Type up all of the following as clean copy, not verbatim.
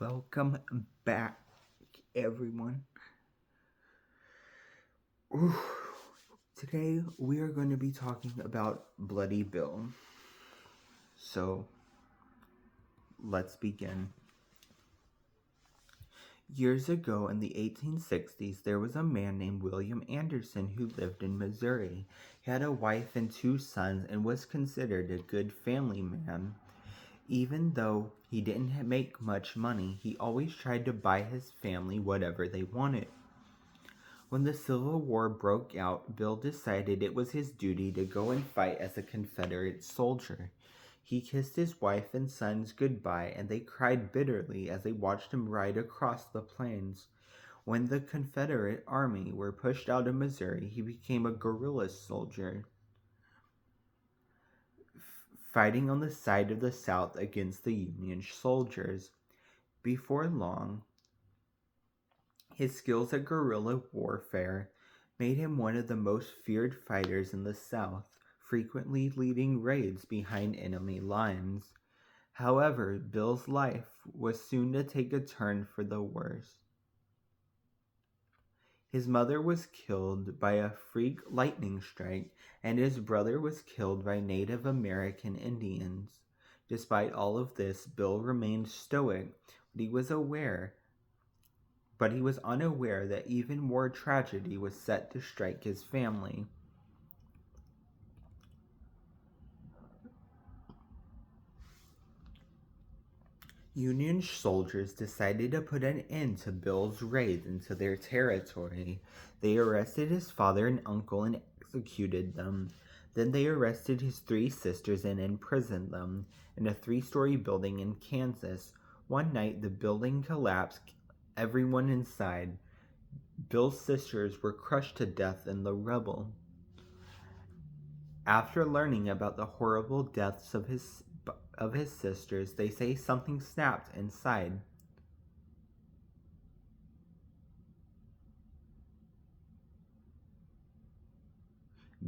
Welcome back, everyone. Ooh. Today we are going to be talking about Bloody Bill. So, let's begin. Years ago in the 1860s, there was a man named William Anderson who lived in Missouri. He had a wife and 2 sons and was considered a good family man. Even though he didn't make much money, he always tried to buy his family whatever they wanted. When the Civil War broke out, Bill decided it was his duty to go and fight as a Confederate soldier. He kissed his wife and sons goodbye, and they cried bitterly as they watched him ride across the plains. When the Confederate army were pushed out of Missouri, he became a guerrilla soldier, fighting on the side of the South against the Union soldiers. Before long, his skills at guerrilla warfare made him one of the most feared fighters in the South, frequently leading raids behind enemy lines. However, Bill's life was soon to take a turn for the worse. His mother was killed by a freak lightning strike, and his brother was killed by Native American Indians. Despite all of this, Bill remained stoic, but he was unaware that even more tragedy was set to strike his family. Union soldiers decided to put an end to Bill's raids into their territory. They arrested his father and uncle and executed them. Then they arrested his 3 sisters and imprisoned them in a 3-story building in Kansas. One night, the building collapsed, everyone inside. Bill's sisters were crushed to death in the rubble. After learning about the horrible deaths of his sisters, they say something snapped inside.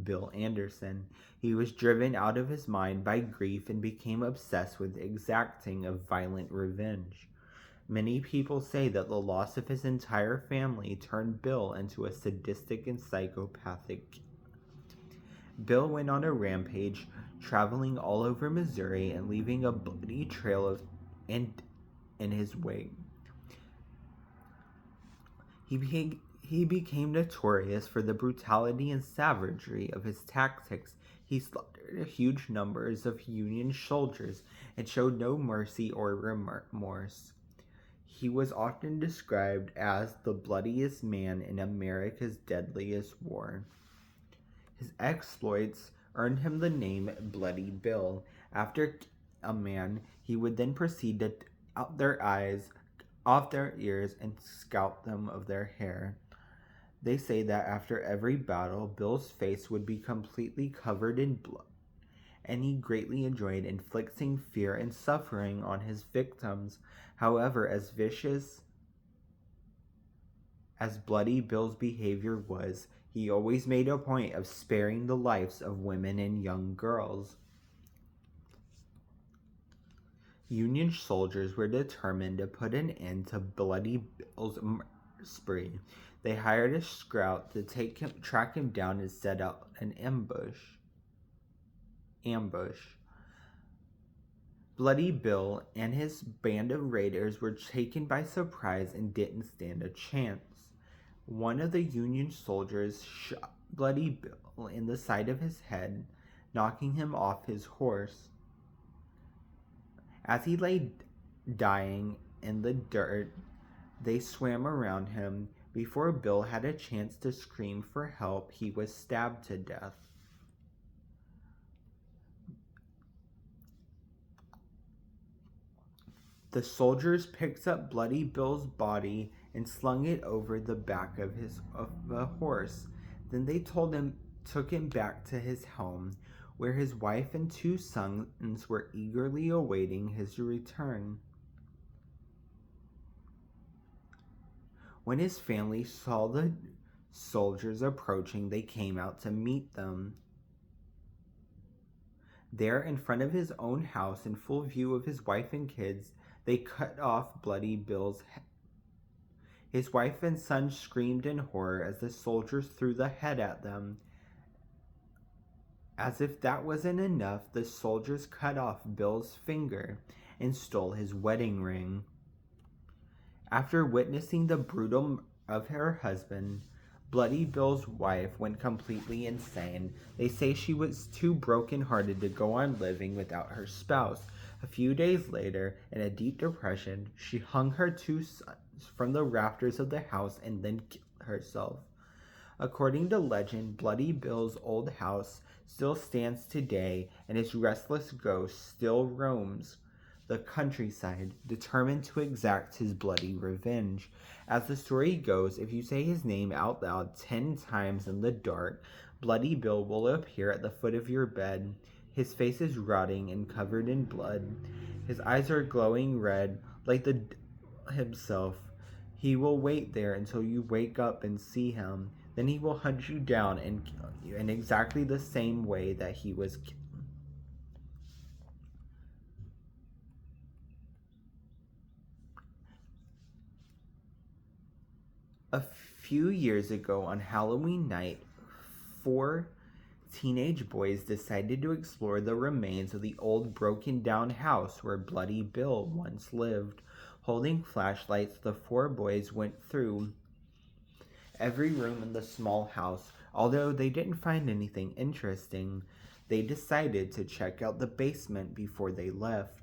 Bill Anderson. He was driven out of his mind by grief and became obsessed with exacting a violent revenge. Many people say that the loss of his entire family turned Bill into a sadistic and psychopathic. Bill went on a rampage, traveling all over Missouri and leaving a bloody trail in his wake. He became notorious for the brutality and savagery of his tactics. He slaughtered huge numbers of Union soldiers and showed no mercy or remorse. He was often described as the bloodiest man in America's deadliest war. His exploits earned him the name Bloody Bill. After a man, he would then proceed to out their eyes, off their ears, and scalp them of their hair. They say that after every battle, Bill's face would be completely covered in blood, and he greatly enjoyed inflicting fear and suffering on his victims. However, as vicious as Bloody Bill's behavior was, he always made a point of sparing the lives of women and young girls. Union soldiers were determined to put an end to Bloody Bill's spree. They hired a scout to track him down and set out an ambush. Bloody Bill and his band of raiders were taken by surprise and didn't stand a chance. One of the Union soldiers shot Bloody Bill in the side of his head, knocking him off his horse. As he lay dying in the dirt, they swam around him. Before Bill had a chance to scream for help, he was stabbed to death. The soldiers picked up Bloody Bill's body and slung it over the back of the horse. Then they took him back to his home, where his wife and 2 sons were eagerly awaiting his return. When his family saw the soldiers approaching, they came out to meet them. There, in front of his own house, in full view of his wife and kids, They cut off Bloody Bill's head. His wife and son screamed in horror as the soldiers threw the head at them. As if that wasn't enough, the soldiers cut off Bill's finger and stole his wedding ring. After witnessing the brutal murder of her husband, Bloody Bill's wife went completely insane. They say she was too broken-hearted to go on living without her spouse. A few days later, in a deep depression, she hung her two sons from the rafters of the house and then killed herself. According to legend, Bloody Bill's old house still stands today, and his restless ghost still roams the countryside, determined to exact his bloody revenge. As the story goes, if you say his name out loud 10 times in the dark, Bloody Bill will appear at the foot of your bed. His face is rotting and covered in blood. His eyes are glowing red, like the himself. He will wait there until you wake up and see him. Then he will hunt you down and kill you in exactly the same way that he was killed. A few years ago on Halloween night, 4 teenage boys decided to explore the remains of the old broken down house where Bloody Bill once lived. Holding flashlights, the 4 boys went through every room in the small house. Although they didn't find anything interesting, they decided to check out the basement before they left.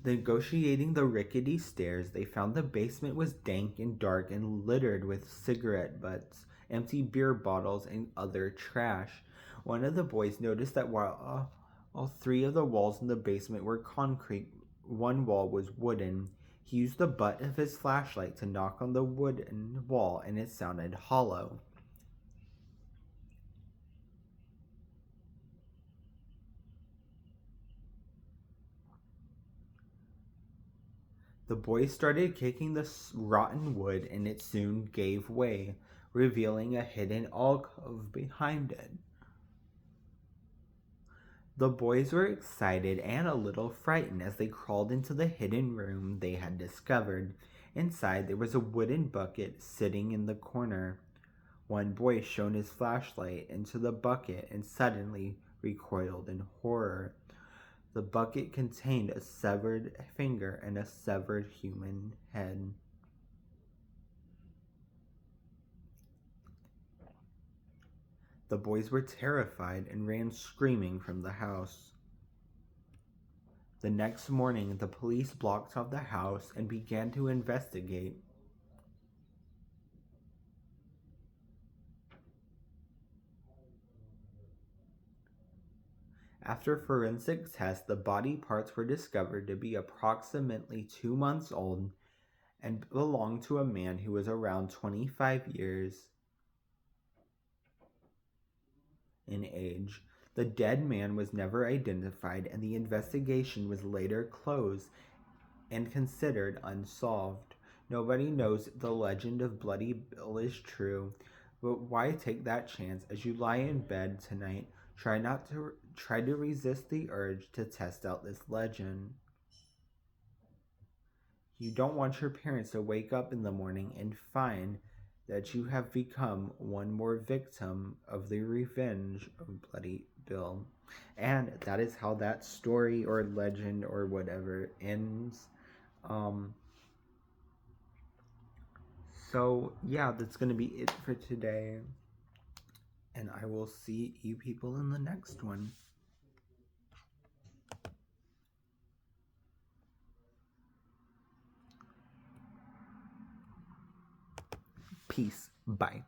Negotiating the rickety stairs, they found the basement was dank and dark and littered with cigarette butts, empty beer bottles, and other trash. One of the boys noticed that while all 3 of the walls in the basement were concrete, one wall was wooden. He used the butt of his flashlight to knock on the wooden wall, and it sounded hollow. The boy started kicking the rotten wood, and it soon gave way, revealing a hidden alcove behind it. The boys were excited and a little frightened as they crawled into the hidden room they had discovered. Inside, there was a wooden bucket sitting in the corner. One boy shone his flashlight into the bucket and suddenly recoiled in horror. The bucket contained a severed finger and a severed human head. The boys were terrified and ran screaming from the house. The next morning, the police blocked off the house and began to investigate. After forensic tests, the body parts were discovered to be approximately 2 months old and belonged to a man who was around 25 years in age. The dead man was never identified, and the investigation was later closed and considered unsolved. Nobody knows if the legend of Bloody Bill is true, but why take that chance? As you lie in bed tonight, try to resist the urge to test out this legend. You don't want your parents to wake up in the morning and find that you have become one more victim of the revenge of Bloody Bill. And that is how that story or legend or whatever ends. So yeah, that's gonna be it for today. And I will see you people in the next one. Peace. Bye.